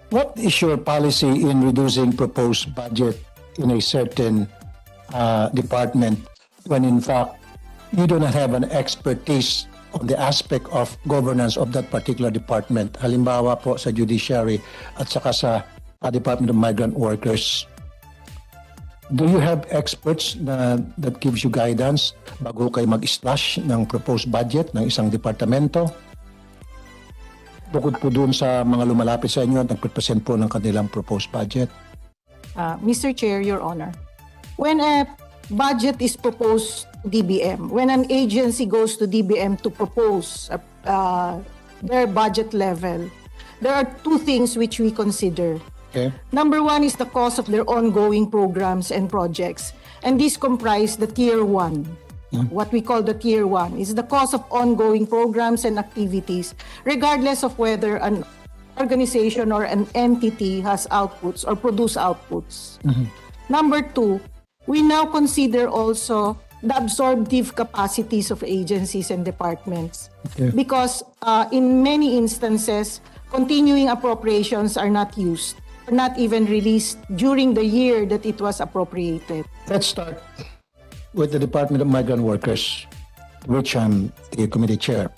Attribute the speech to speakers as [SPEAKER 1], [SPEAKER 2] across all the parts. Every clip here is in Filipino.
[SPEAKER 1] What is your policy in reducing proposed budget in a certain department when in fact you do not have an expertise on the aspect of governance of that particular department? Halimbawa po sa judiciary at saka sa Department of Migrant Workers. Do you have experts that gives you guidance bago kayo mag-slash ng proposed budget ng isang departamento? Bukod po dun sa mga lumalapit sa inyo at nagpresent po ng kanilang proposed budget.
[SPEAKER 2] Mr. Chair, Your Honor, when a budget is proposed to DBM, when an agency goes to DBM to propose their budget level, there are two things which we consider.
[SPEAKER 1] Okay.
[SPEAKER 2] Number one is the cost of their ongoing programs and projects. And these comprise the Tier 1. What we call the Tier 1 is the cost of ongoing programs and activities, regardless of whether an organization or an entity has outputs or produce outputs. Number two, we now consider also the absorptive capacities of agencies and departments.
[SPEAKER 1] Okay.
[SPEAKER 2] Because in many instances, continuing appropriations are not used, or not even released during the year that it was appropriated.
[SPEAKER 1] Let's start with the Department of Migrant Workers, which I'm the committee chair.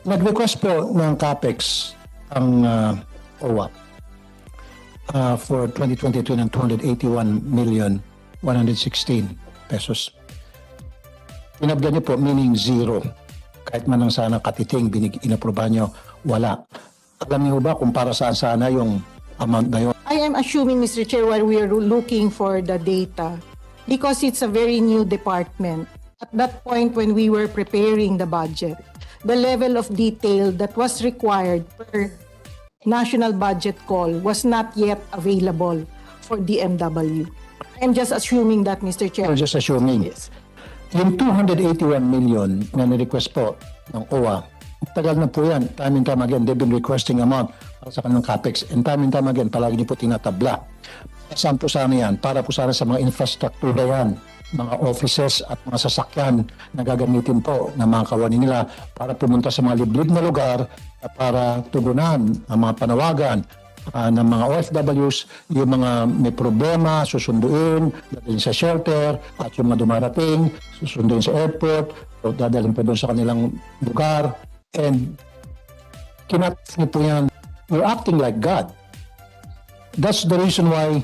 [SPEAKER 1] Nag-request po ng CAPEX ang OWA for 2022 ng 281,116 pesos. Pinabda niyo po, meaning zero. Kahit man lang sana katiting, inaprobahan niyo, wala. Alam niyo ba kung para saan sana yung amount na yun?
[SPEAKER 2] I am assuming, Mr. Chair, while we are looking for the data, because it's a very new department, at that point when we were preparing the budget, the level of detail that was required per national budget call was not yet available for DMW. I'm just assuming that, Mr. Chair.
[SPEAKER 1] You're just assuming.
[SPEAKER 2] Yes.
[SPEAKER 1] Yung 281 million na ni-request po ng OWA, tagal na po yan. Time and time again, they've been requesting amount para sa kanilang CAPEX. And time and time again, palagi niyo po tinatabla. Saan po sana yan? Para po sana sa mga infrastructure na yan, mga offices at mga sasakyan na gagamitin po ng mga kawani nila para pumunta sa mga liblib na lugar at para tugunan ang mga panawagan ng mga OFWs, yung mga may problema, susunduin, dadalhin sa shelter, at yung mga dumarating, susunduin sa airport, o dadalhin pa doon sa kanilang lugar. And kinatas niyo po yan, you're acting like God. That's the reason why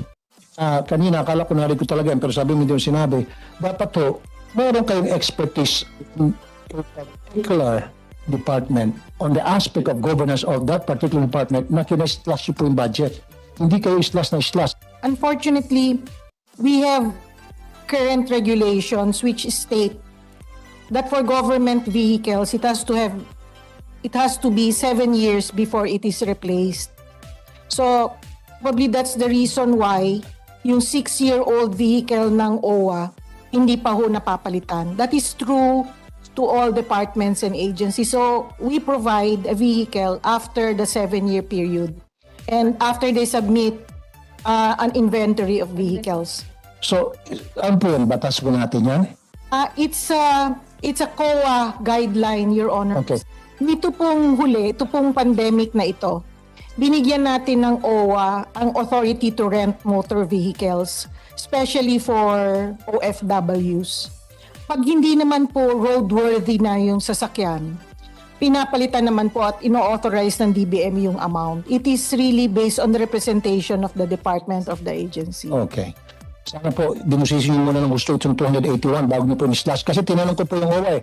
[SPEAKER 1] kanina, akala ko narinig ko talaga yan, pero sabi mo din sinabi, dapat to, meron kayong expertise in a particular department on the aspect of governance of that particular department na kina-slash po yung budget. Hindi kayo slash na slash.
[SPEAKER 2] Unfortunately, we have current regulations which state that for government vehicles, it has to be 7 years before it is replaced. So, probably that's the reason why yung 6-year-old vehicle ng OWA hindi pa ho napapalitan. That is true to all departments and agencies. So, we provide a vehicle after the 7-year period and after they submit an inventory of vehicles.
[SPEAKER 1] So, ano po yan? Batas po natin yan?
[SPEAKER 2] It's a COA guideline, Your Honor.
[SPEAKER 1] Okay.
[SPEAKER 2] Nito pong huli, ito pong pandemic na ito, binigyan natin ng OWA ang authority to rent motor vehicles, especially for OFWs. Pag hindi naman po roadworthy na yung sasakyan, pinapalitan naman po at ino-authorize ng DBM yung amount. It is really based on the representation of the department of the agency.
[SPEAKER 1] Okay. Sana po, binusisi nyo muna ng gusto itong 281 bago nyo po ni-slash. Kasi tinanong ko po yung OWA.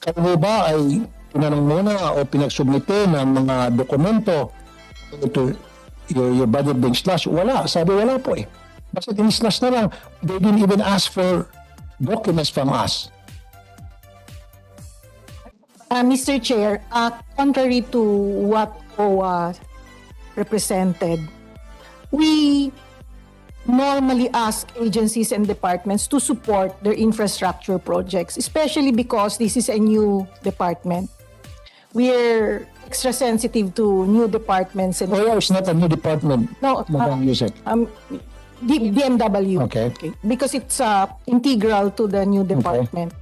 [SPEAKER 1] Kayo mo ba ay tinanong muna o pinagsubmite ng mga dokumento to your budget being slashed? Wala. Sabi wala po eh. Basta din-slash na lang. They didn't even ask for documents from us.
[SPEAKER 2] Mr. Chair, contrary to what OWA represented, we normally ask agencies and departments to support their infrastructure projects, especially because this is a new department. We're extra sensitive to new departments. And
[SPEAKER 1] Oh, it's not a new department.
[SPEAKER 2] no, DMW.
[SPEAKER 1] Okay.
[SPEAKER 2] Because it's integral to the new department.